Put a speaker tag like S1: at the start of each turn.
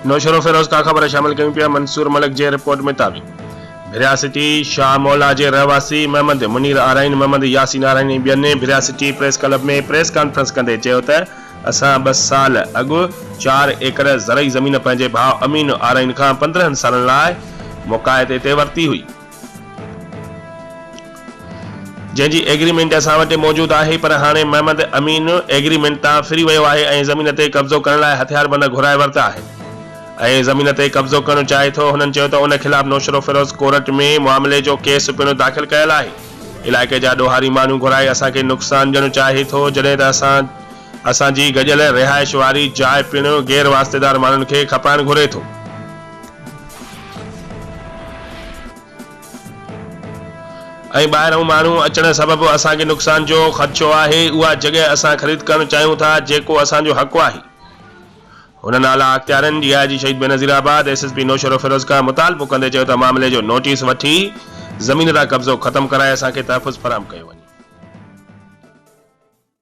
S1: नौशरो फिरोज का ख़बर शामिल कयूं पिया। मंसूर मलिक जे रिपोर्ट मुताबिक़ भिरिया सिटी शाह मौला जे रहवासी मोहम्मद मुनीर आराइन, मोहम्मद यासीन आराइन ऐं ॿियनि भिरिया सिटी प्रेस क्लब में प्रेस कॉन्फ्रेंस कंदे चयो त असां 2 साल अॻु 4 एकड़ ज़रई ज़मीन पंहिंजे भाउ अमीन आराइन खां 15 सालनि लाइ मुक़ायदे ते वरिती हुई, जंहिंजी एग्रीमेंट असां वटि मौजूद आहे। पर हाणे मोहम्मद अमीन एग्रीमेंट तां फिरी वियो आहे ऐं ज़मीन ते कब्ज़ो करण लाइ हथियारबंद घुराए वरिता आहिनि ऐं ज़मीन ते कब्ज़ो करणु चाहे थो। हुननि चयो त उन ख़िलाफ़ नौशरो फिरोज कोर्ट में मामले जो केस पिणु दाख़िल कयल आहे। इलाइक़े जा ॾोहारी माण्हू घुराए असांखे नुक़सान ॾियणु चाहे थो, जॾहिं त असांजी गॾियल रिहाइश वारी जाइ पिणु गैर वास्तेदार माण्हुनि खे खपाइणु घुरे थो। ऐं ॿाहिरां माण्हू अचण सबबि असांखे नुक़सान जो ख़दशो आहे। उहा जॻह असां ख़रीद करणु चाहियूं था जेको असांजो हक़ आहे। हुन नाला अख्तियारनि डीआईजी शहीद बेनज़ीराबाद एसएसपी नौशरो फिरोज खां मुतालबो कंदे चयो त मामले जो नोटिस वठी ज़मीन तां कब्ज़ो ख़त्म कराए असांखे तहफ़ुज़ फराहम कयो।